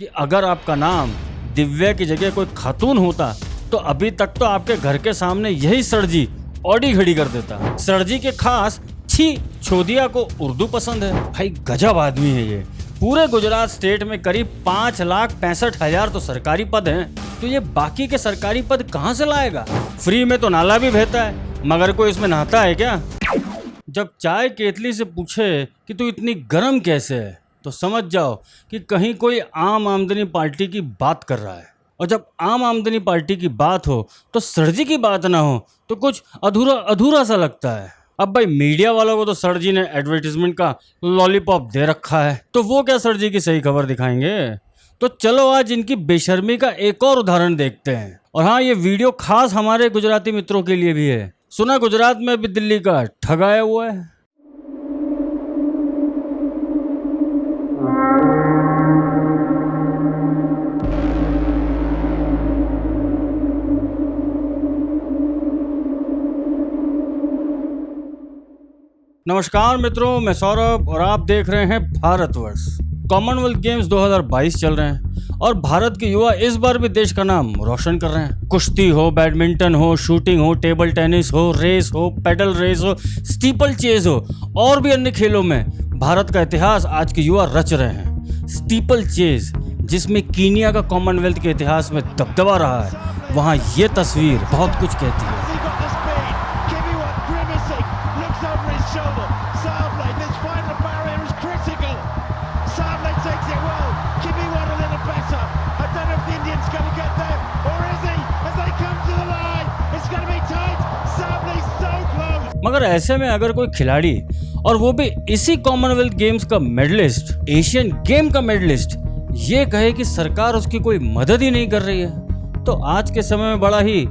कि अगर आपका नाम दिव्या की जगह कोई खातून होता तो अभी तक तो आपके घर के सामने यही सरजी ऑडी खड़ी कर देता। सरजी के खास छी छोदिया को उर्दू पसंद है। भाई गजब आदमी है ये। पूरे गुजरात स्टेट में करीब 5,65,000 तो सरकारी पद हैं, तो ये बाकी के सरकारी पद कहाँ से लाएगा? फ्री में तो नाला भी बहता है, मगर कोई इसमें नहाता है क्या? जब चाय केतली से पूछे कि तू इतनी गर्म कैसे है, तो समझ जाओ कि कहीं कोई आम आमदनी पार्टी की बात कर रहा है। और जब आम आमदनी पार्टी की बात हो तो सरजी की बात ना हो तो कुछ अधूरा अधूरा सा लगता है। अब भाई मीडिया वालों को तो सरजी ने एडवर्टीजमेंट का लॉलीपॉप दे रखा है, तो वो क्या सरजी की सही खबर दिखाएंगे? तो चलो आज इनकी बेशर्मी का एक और उदाहरण देखते हैं। और हाँ, ये वीडियो खास हमारे गुजराती मित्रों के लिए भी है। सुना गुजरात में भी दिल्ली का ठग आया हुआ है। नमस्कार मित्रों, मैं सौरभ और आप देख रहे हैं भारतवर्ष। कॉमनवेल्थ गेम्स 2022 चल रहे हैं और भारत के युवा इस बार भी देश का नाम रोशन कर रहे हैं। कुश्ती हो, बैडमिंटन हो, शूटिंग हो, टेबल टेनिस हो, रेस हो, पेडल रेस हो, स्टीपल चेज हो और भी अन्य खेलों में भारत का इतिहास आज के युवा रच रहे हैं। स्टीपल चेज, जिसमें कीनिया का कॉमनवेल्थ के इतिहास में दबदबा रहा है, वहाँ ये तस्वीर बहुत कुछ कहती है। मगर ऐसे में अगर कोई खिलाड़ी, और वो भी इसी कॉमनवेल्थ गेम्स का मेडलिस्ट, एशियन गेम का मेडलिस्ट, ये कहे कि सरकार उसकी कोई मदद ही नहीं कर रही है, तो आज के समय में बड़ा ही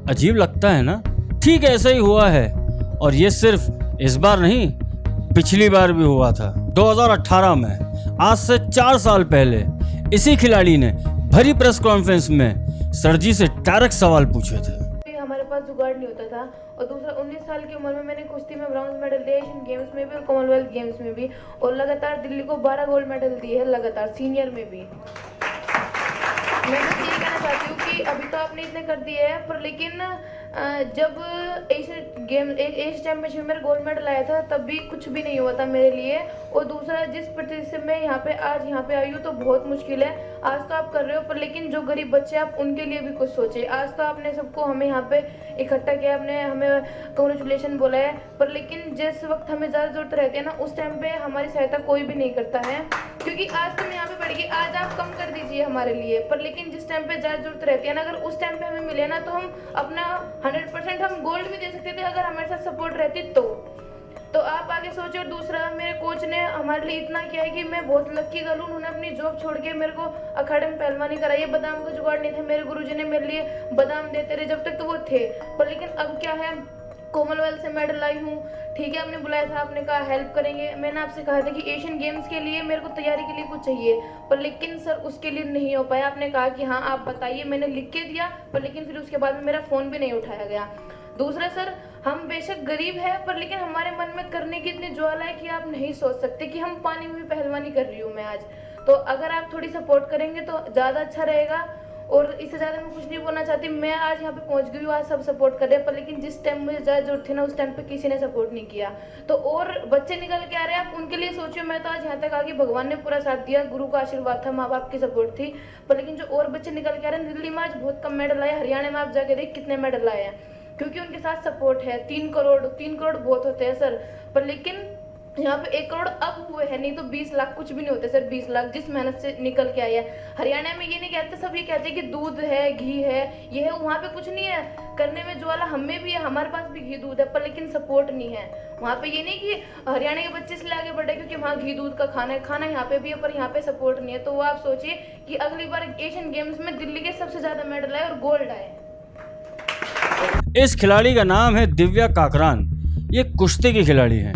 अजीब लगता है ना। ठीक ऐसा ही हुआ है, और ये सिर्फ इस बार नहीं, पिछली बार भी हुआ था। 2018 में, आज से 4 साल पहले, इसी खिलाड़ी ने भरी प्रेस कॉन्फ्रेंस में सरजी से डायरेक्ट सवाल पूछे थे। हमारे पास जुगाड़ नहीं होता था, और दूसरा 19 साल की उम्र में मैंने कुश्ती में ब्रॉन्ज मेडल दिया, एशियन गेम्स में भी और कॉमनवेल्थ गेम्स में भी, और लगातार दिल्ली को 12 गोल्ड मेडल दिए हैं लगातार, सीनियर में भी। मैं बस ये कहना चाहती हूँ कि अभी तो आपने इतने कर दिए हैं, पर लेकिन जब एशियन चैंपियनशिप में गोल्ड मेडल आया था तब भी कुछ भी नहीं हुआ था मेरे लिए। और दूसरा, जिस प्रतिशत में आज यहाँ पे आई हूँ तो बहुत मुश्किल है। आज तो आप कर रहे हो, पर लेकिन जो गरीब बच्चे, आप उनके लिए भी कुछ सोचे। आज तो आपने सबको हमें यहाँ पे इकट्ठा किया, आपने हमें कंग्रेचुलेशन बोला है, पर लेकिन जिस वक्त हमें ज़्यादा जरूरत रहती है ना, उस टाइम पे हमारी सहायता कोई भी नहीं करता है। क्योंकि आज तुम यहाँ पे बढ़ गई, आज आप कम कर दीजिए हमारे लिए, पर लेकिन जिस टाइम पे ज़्यादा जरूरत रहती है ना, अगर उस टाइम पे हमें मिले ना, तो हम अपना 100% हम गोल्ड भी दे सकते थे अगर हमारे साथ सपोर्ट रहती तो आप आगे सोचो। और दूसरा, मेरे कोच ने हमारे लिए इतना किया है कि मैं बहुत लकी गर्ल हूँ। उन्होंने अपनी जॉब छोड़ के मेरे को अखाड़े में पहलवानी कराई है। बादाम का जुगाड़ नहीं था, मेरे गुरुजी ने मेरे लिए बादाम देते रहे जब तक, तो वो थे। पर लेकिन अब क्या है, कॉमनवेल्थ से मेडल लाई हूँ, ठीक है, आपने बुलाया था, आपने कहा हेल्प करेंगे। मैंने आपसे कहा था कि एशियन गेम्स के लिए मेरे को तैयारी के लिए कुछ चाहिए, पर लेकिन सर उसके लिए नहीं हो पाया। आपने कहा कि हाँ आप बताइए, मैंने लिख के दिया, पर लेकिन फिर उसके बाद में मेरा फ़ोन भी नहीं उठाया गया। दूसरा सर, हम बेशक गरीब है, पर लेकिन हमारे मन में करने की इतनी ज्वाला है कि आप नहीं सोच सकते कि हम पानी में भी पहलवानी कर रही हूँ मैं आज। तो अगर आप थोड़ी सपोर्ट करेंगे तो ज़्यादा अच्छा रहेगा। और इससे ज़्यादा मैं कुछ नहीं बोलना चाहती। मैं आज यहाँ पे पहुँच गई हूँ, आज सब सपोर्ट कर रहे हैं, पर लेकिन जिस टाइम मुझे ज़्यादा जरूरत थी ना, उस टाइम पे किसी ने सपोर्ट नहीं किया। तो और बच्चे निकल के आ रहे हैं, आप उनके लिए सोचिए। मैं तो आज यहाँ तक आ गई, भगवान ने पूरा साथ दिया, गुरु का आशीर्वाद था, माँ बाप की सपोर्ट थी। पर लेकिन जो और बच्चे निकल के आ रहे हैं, दिल्ली में आज बहुत कम मेडल आए, हरियाणा में आप जाके देख कितने मेडल आए हैं, क्योंकि उनके साथ सपोर्ट है। 3 करोड़ बहुत होते हैं सर, पर लेकिन यहाँ पे 1 करोड़ अब हुए हैं, नहीं तो 20 लाख कुछ भी नहीं होते सर। 20 लाख जिस मेहनत से निकल के आए हैं। हरियाणा में ये नहीं कहते, सब ये कहते हैं कि दूध है, घी है, ये है, वहाँ पे कुछ नहीं है करने में ज्वाला। हमें भी है, हमारे पास भी घी दूध है, पर लेकिन सपोर्ट नहीं है वहाँ पे। ये नहीं कि हरियाणा के बच्चे इसलिए आगे बढ़े क्योंकि वहाँ घी दूध का खाना यहाँ पे भी है, पर यहाँ पे सपोर्ट नहीं है। तो वो आप सोचिए कि अगली बार एशियन गेम्स में दिल्ली के सबसे ज्यादा मेडल आए और गोल्ड आए। इस खिलाड़ी का नाम है दिव्या काकरान। ये कुश्ती की खिलाड़ी है।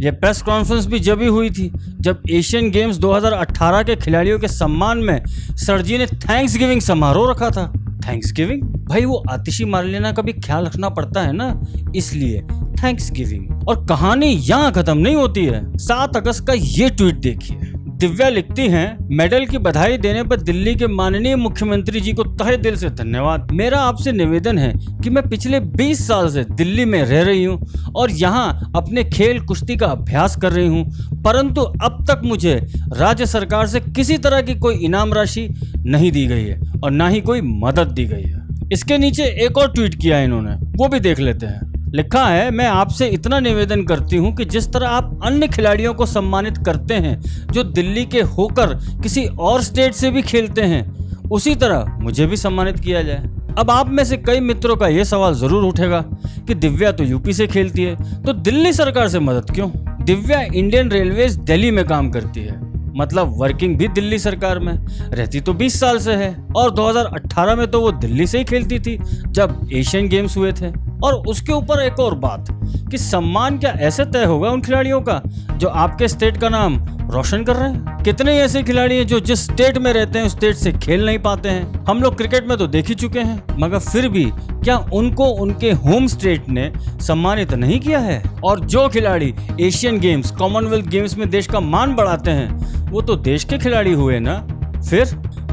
ये प्रेस कॉन्फ्रेंस भी जब ही हुई थी जब एशियन गेम्स 2018 के खिलाड़ियों के सम्मान में सरजी ने थैंक्स गिविंग समारोह रखा था। थैंक्स गिविंग, भाई वो आतिशी मार्लेना का भी ख्याल रखना पड़ता है ना, इसलिए थैंक्स गिविंग। और कहानी यहाँ खत्म नहीं होती है। 7 अगस्त का ये ट्वीट देखिए। दिव्या लिखती हैं, मेडल की बधाई देने पर दिल्ली के माननीय मुख्यमंत्री जी को तहे दिल से धन्यवाद। मेरा आपसे निवेदन है कि मैं पिछले 20 साल से दिल्ली में रह रही हूँ और यहाँ अपने खेल कुश्ती का अभ्यास कर रही हूँ, परंतु अब तक मुझे राज्य सरकार से किसी तरह की कोई इनाम राशि नहीं दी गई है और ना ही कोई मदद दी गई है। इसके नीचे एक और ट्वीट किया है इन्होंने, वो भी देख लेते हैं। लिखा है, मैं आपसे इतना निवेदन करती हूं कि जिस तरह आप अन्य खिलाड़ियों को सम्मानित करते हैं जो दिल्ली के होकर किसी और स्टेट से भी खेलते हैं, उसी तरह मुझे भी सम्मानित किया जाए। अब आप में से कई मित्रों का यह सवाल जरूर उठेगा कि दिव्या तो यूपी से खेलती है, तो दिल्ली सरकार से मदद क्यों? दिव्या इंडियन रेलवेज दिल्ली में काम करती है, मतलब वर्किंग भी दिल्ली सरकार में, रहती तो 20 साल से है और 2018 में तो वो दिल्ली से ही खेलती थी जब एशियन गेम्स हुए थे। और उसके ऊपर एक और बात कि सम्मान क्या ऐसे तय होगा उन खिलाड़ियों का जो आपके स्टेट का नाम रोशन कर रहे हैं? कितने ऐसे खिलाड़ी हैं जो जिस स्टेट में रहते हैं उस स्टेट से खेल नहीं पाते हैं? हम लोग क्रिकेट में तो देख ही चुके हैं, मगर फिर भी क्या उनको उनके होम स्टेट ने सम्मानित नहीं किया है? और जो खिलाड़ी एशियन गेम्स, कॉमनवेल्थ गेम्स में देश का मान बढ़ाते हैं वो तो देश के खिलाड़ी हुए ना। फिर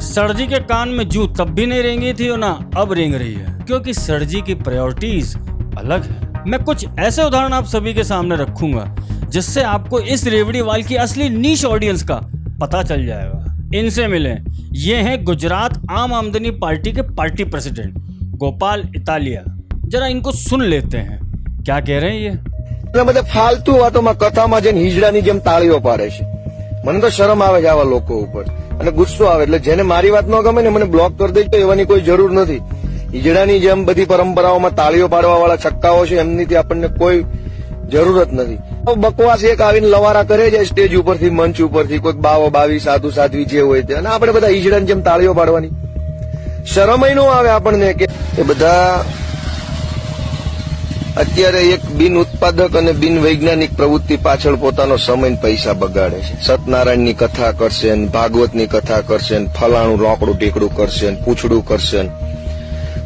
सरजी के कान में जूं तब भी नहीं रेंगी थी और ना अब रेंग रही है, क्योंकि सरजी की प्रायोरिटीज अलग है। मैं कुछ ऐसे उदाहरण आप सभी के सामने रखूंगा जिससे आपको इस रेवड़ीवाल की असली नीश ऑडियंस का पता चल जाएगा। इनसे मिलें, ये हैं गुजरात आम आदमी पार्टी के पार्टी प्रेसिडेंट गोपाल इतालिया। जरा इनको सुन लेते हैं, क्या कह रहे हैं ये। બધે ફાલતુ વાતોમાં કથામાં જઈને હિજડાની જેમ તાળીઓ પાડે છે। મને તો શરમ આવે છે આવા લોકો ઉપર અને ગુસ્સો આવે, એટલે જેને મારી વાત ન ગમે ને મને બ્લોક કરી દેજો, એવાની કોઈ જરૂર નથી। હિજડાની જેમ બધી પરંપરાઓમાં તાળીઓ પાડવા વાળા છક્કાઓ છે, એમનીથી આપણને કોઈ જરૂરત નથી। બકવાસ એક આવીને લવારા કરે છે સ્ટેજ ઉપરથી, મંચ ઉપરથી, કોઈક બાવો બાવી સાધુ સાધ્વી જે હોય તે, અને આપણે બધા હિજડાની જેમ તાળીઓ પાડવાની શરમય ન આવે આપણને કે એ બધા અત્યારે એક બિન ઉત્પાદક અને બિન વૈજ્ઞાનિક પ્રવૃત્તિ પાછળ પોતાનો સમય ને પૈસા બગાડે છે। સત્યનારાયણની કથા કરશે ને ભાગવતની કથા કરશે ને ફલાણું રોકડું ટેકડું કરશે ને પૂછડું કરશે ને,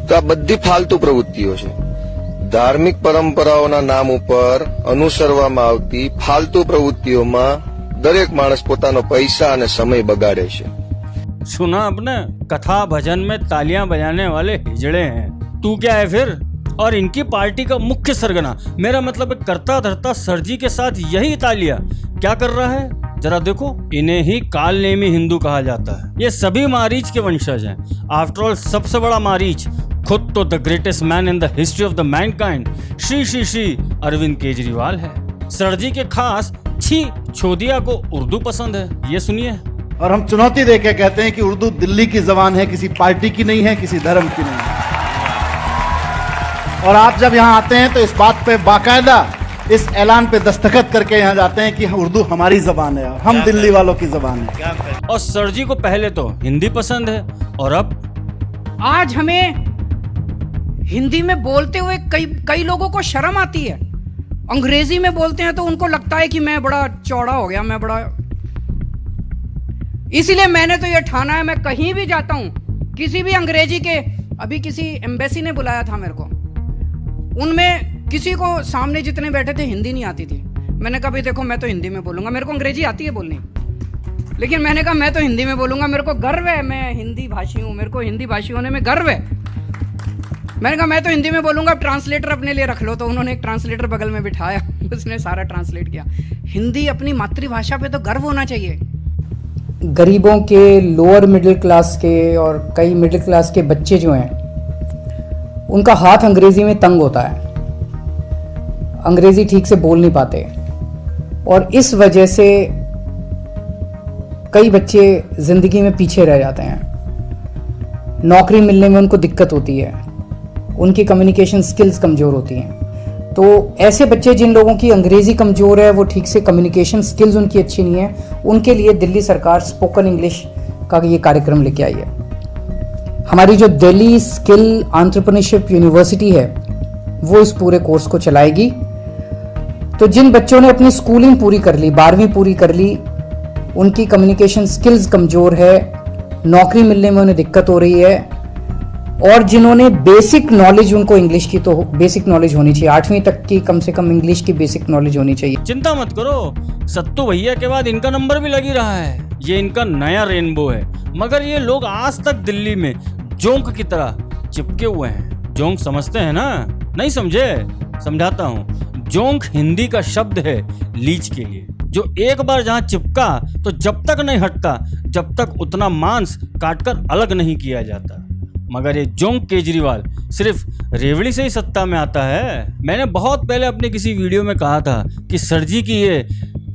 તો આ બધી ફાલતુ પ્રવૃત્તિઓ છે। ધાર્મિક પરંપરાઓના નામ ઉપર અનુસરવામાં આવતી ફાલતુ પ્રવૃત્તિઓમાં દરેક માણસ પોતાનો પૈસા અને સમય બગાડે છે। सुना आपने, कथा भजन में तालियां बजाने वाले हिजड़े हैं, तू क्या है फिर? और इनकी पार्टी का मुख्य सरगना, मेरा मतलब करता धरता सरजी के साथ यही इतालिया क्या कर रहा है? जरा देखो, इन्हें ही काल नेमी हिंदू कहा जाता है। ये सभी मारीच के वंशज हैं। आफ्टर ऑल सबसे बड़ा मारीच खुद तो the greatest man in the history of the mankind Shri Shri Shri Arvind Kejriwal है। सरजी के खास छी छोदिया को उर्दू पसंद है, ये सुनिए। और हम चुनौती देके कहते हैं कि उर्दू दिल्ली की जबान है, किसी पार्टी की नहीं है, किसी धर्म की नहीं है। और आप जब यहाँ आते हैं तो इस बात पे बाकायदा इस ऐलान पे दस्तखत करके यहाँ जाते हैं कि उर्दू हमारी जबान है, हम दिल्ली वालों की जबान है। और सरजी को पहले तो हिंदी पसंद है और अब आज हमें हिंदी में बोलते हुए कई लोगों को शर्म आती है। अंग्रेजी में बोलते हैं तो उनको लगता है कि मैं बड़ा चौड़ा हो गया, मैं बड़ा। इसीलिए मैंने तो ये ठाना है, मैं कहीं भी जाता हूं किसी भी अंग्रेजी के, अभी किसी एम्बेसी ने बुलाया था मेरे को, उनमें किसी को सामने जितने बैठे थे हिंदी नहीं आती थी। मैंने कहा भाई देखो मैं तो हिंदी में बोलूंगा, मेरे को अंग्रेजी आती है बोलनी, लेकिन मैंने कहा मैं तो हिंदी में बोलूंगा, मेरे को गर्व है, मैं हिंदी भाषी हूं, मेरे को हिंदी भाषी होने में गर्व है। मैंने कहा मैं तो हिंदी में बोलूंगा, अब ट्रांसलेटर अपने लिए रख लो। तो उन्होंने एक ट्रांसलेटर बगल में बिठाया, उसने सारा ट्रांसलेट किया। हिंदी अपनी मातृभाषा पे तो गर्व होना चाहिए। गरीबों के, लोअर मिडिल क्लास के और कई मिडिल क्लास के बच्चे जो हैं उनका हाथ अंग्रेजी में तंग होता है, अंग्रेजी ठीक से बोल नहीं पाते, और इस वजह से कई बच्चे जिंदगी में पीछे रह जाते हैं। नौकरी मिलने में उनको दिक्कत होती है, उनकी कम्युनिकेशन स्किल्स कमज़ोर होती हैं। तो ऐसे बच्चे जिन लोगों की अंग्रेज़ी कमज़ोर है, वो ठीक से कम्युनिकेशन स्किल्स उनकी अच्छी नहीं है, उनके लिए दिल्ली सरकार स्पोकन इंग्लिश का ये कार्यक्रम लेके आई है। हमारी जो दिल्ली स्किल एंटरप्रेन्योरशिप यूनिवर्सिटी है वो इस पूरे कोर्स को चलाएगी। तो जिन बच्चों ने अपनी स्कूलिंग पूरी कर ली, 12वीं पूरी कर ली, उनकी कम्युनिकेशन स्किल्स कमज़ोर है, नौकरी मिलने में उन्हें दिक्कत हो रही है, और जिन्होंने बेसिक नॉलेज, उनको इंग्लिश की तो बेसिक नॉलेज होनी चाहिए, 8वीं तक की कम से कम इंग्लिश की बेसिक नॉलेज होनी चाहिए। चिंता मत करो, सत्तू भैया के बाद इनका नंबर भी लग ही रहा है। ये इनका नया रेनबो है। मगर ये लोग आज तक दिल्ली में जोंक की तरह चिपके हुए हैं। जोंक समझते हैं ना? नहीं समझे? समझाता हूँ। जोंक हिंदी का शब्द है लीच के लिए, जो एक बार जहाँ चिपका तो जब तक नहीं हटता जब तक उतना मांस काटकर अलग नहीं किया जाता। मगर ये जोंक केजरीवाल सिर्फ रेवड़ी से ही सत्ता में आता है। मैंने बहुत पहले अपने किसी वीडियो में कहा था कि सर जी की ये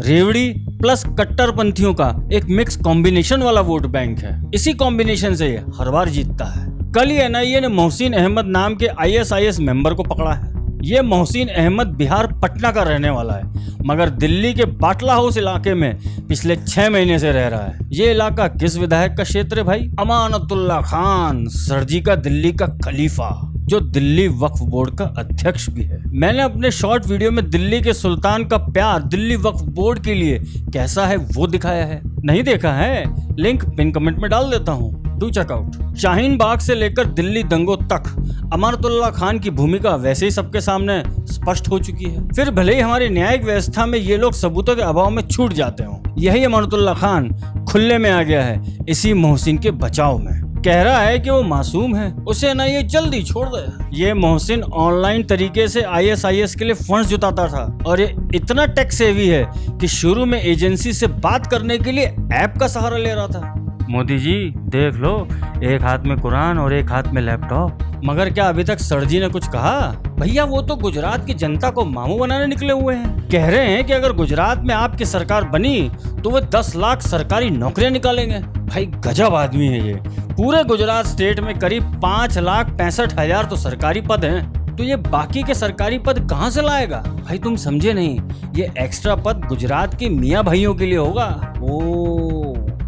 रेवड़ी प्लस कट्टरपंथियों का एक मिक्स कॉम्बिनेशन वाला वोट बैंक है। इसी कॉम्बिनेशन से ये हर बार जीतता है। कल ही एनआईए ने मोहसिन अहमद नाम के आईएसआईएस मेंबर को पकड़ा है। ये मोहसिन अहमद बिहार पटना का रहने वाला है, मगर दिल्ली के बाटला हाउस इलाके में पिछले 6 महीने से रह रहा है। ये इलाका किस विधायक का क्षेत्र है भाई? अमानतुल्लाह खान, सर जी का दिल्ली का खलीफा, जो दिल्ली वक्फ बोर्ड का अध्यक्ष भी है। मैंने अपने शॉर्ट वीडियो में दिल्ली के सुल्तान का प्यार दिल्ली वक्फ बोर्ड के लिए कैसा है वो दिखाया है। नहीं देखा है? लिंक पिन कमेंट में डाल देता हूँ, डू चेकआउट। शाहीन बाग से लेकर दिल्ली दंगों तक अमानतुल्लाह खान की भूमिका वैसे ही सबके सामने स्पष्ट हो चुकी है। फिर भले ही हमारी न्यायिक व्यवस्था में ये लोग सबूतों के अभाव में छूट जाते हों, यही अमानतुल्लाह खान खुले में आ गया है इसी मोहसिन के बचाव में। कह रहा है कि वो मासूम है, उसे ना ये जल्दी छोड़ दे। ये मोहसिन ऑनलाइन तरीके से आईएसआईएस के लिए फंड्स जुटाता था और ये इतना टेक सेवी है कि शुरू में एजेंसी से बात करने के लिए ऐप का सहारा ले रहा था। मोदी जी देख लो, एक हाथ में कुरान और एक हाथ में लैपटॉप। मगर क्या अभी तक सर जी ने कुछ कहा? भैया वो तो गुजरात की जनता को मामू बनाने निकले हुए हैं। कह रहे हैं कि अगर गुजरात में आपकी सरकार बनी तो वो 10 लाख सरकारी नौकरियां निकालेंगे। भाई गजब आदमी है ये। पूरे गुजरात स्टेट में करीब 5,65,000 तो सरकारी पद हैं, तो ये बाकी के सरकारी पद कहाँ से लाएगा? भाई तुम समझे नहीं, ये एक्स्ट्रा पद गुजरात के मियाँ भाइयों के लिए होगा।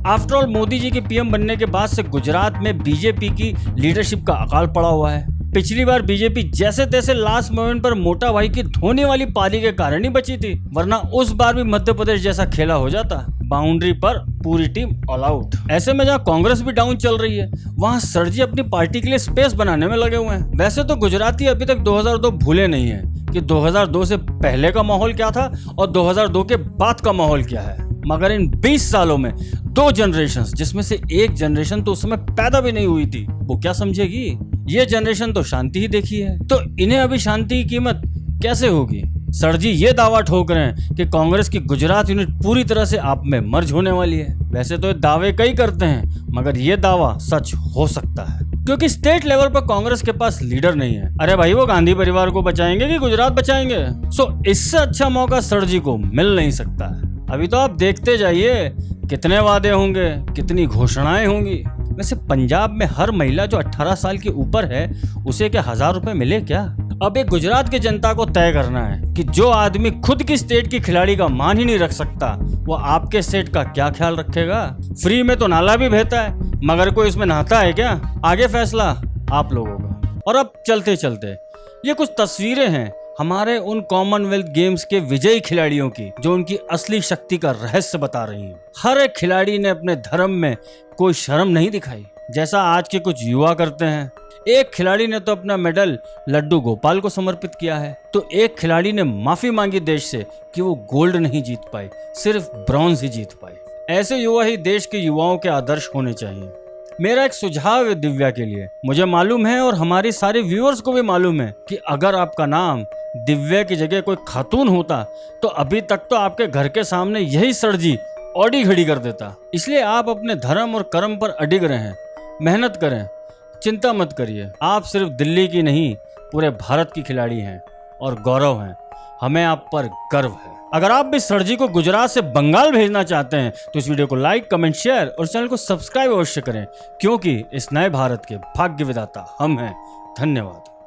आफ्टर ऑल मोदी जी के पीएम बनने के बाद से गुजरात में बीजेपी की लीडरशिप का अकाल पड़ा हुआ है। पिछली बार बीजेपी जैसे तैसे लास्ट मोमेंट पर मोटा भाई की धोने वाली पारी के कारण ही बची थी, वरना उस बार भी मध्य प्रदेश जैसा खेला हो जाता। बाउंड्री पर पूरी टीम ऑल आउट। ऐसे में जहाँ कांग्रेस भी डाउन चल रही है, वहाँ सर जी अपनी पार्टी के लिए स्पेस बनाने में लगे हुए हैं। वैसे तो गुजराती अभी तक 2002 भूले नहीं है कि 2002 से पहले का माहौल क्या था और 2002 के बाद का माहौल क्या है। मगर इन 20 सालों में 2 जनरेशंस, जिसमें से एक जनरेशन तो उस समय पैदा भी नहीं हुई थी, वो क्या समझेगी? ये जनरेशन तो शांति ही देखी है, तो इन्हें अभी शांति की कीमत कैसे होगी? सर जी ये दावा ठोक रहे हैं कि कांग्रेस की गुजरात यूनिट पूरी तरह से आप में मर्ज होने वाली है। वैसे तो ये दावे कई करते हैं, मगर ये दावा सच हो सकता है क्योंकि स्टेट लेवल पर कांग्रेस के पास लीडर नहीं है। अरे भाई वो गांधी परिवार को बचाएंगे कि गुजरात बचाएंगे? इससे अच्छा मौका सर जी को मिल नहीं सकता है। अभी तो आप देखते जाइए कितने वादे होंगे, कितनी घोषणाएं होंगी। वैसे पंजाब में हर महिला जो 18 साल के ऊपर है उसे क्या 1000 रुपए मिले क्या? अब एक गुजरात की जनता को तय करना है कि जो आदमी खुद की स्टेट की खिलाड़ी का मान ही नहीं रख सकता, वो आपके स्टेट का क्या ख्याल रखेगा? फ्री में तो नाला भी बहता है, मगर कोई इसमें नहाता है क्या? आगे फैसला आप लोगों का। और अब चलते चलते ये कुछ तस्वीरें हैं हमारे उन कॉमनवेल्थ गेम्स के विजयी खिलाड़ियों की, जो उनकी असली शक्ति का रहस्य बता रही हैं। हर एक खिलाड़ी ने अपने धर्म में कोई शर्म नहीं दिखाई, जैसा आज के कुछ युवा करते हैं। एक खिलाड़ी ने तो अपना मेडल लड्डू गोपाल को समर्पित किया है, तो एक खिलाड़ी ने माफी मांगी देश से कि वो गोल्ड नहीं जीत पाए, सिर्फ ब्रॉन्ज ही जीत पाए। ऐसे युवा ही देश के युवाओं के आदर्श होने चाहिए। मेरा एक सुझाव है दिव्या के लिए। मुझे मालूम है और हमारी सारे व्यूअर्स को भी मालूम है कि अगर आपका नाम दिव्या की जगह कोई खातून होता तो अभी तक तो आपके घर के सामने यही सर जी ऑडी खड़ी कर देता। इसलिए आप अपने धर्म और कर्म पर अडिग रहें, मेहनत करें, चिंता मत करिए। आप सिर्फ दिल्ली की नहीं पूरे भारत की खिलाड़ी हैं और गौरव हैं। हमें आप पर गर्व है। अगर आप भी सर जी को गुजरात से बंगाल भेजना चाहते हैं तो इस वीडियो को लाइक, कमेंट, शेयर और चैनल को सब्सक्राइब अवश्य करें, क्योंकि इस नए भारत के भाग्य विधाता हम हैं। धन्यवाद।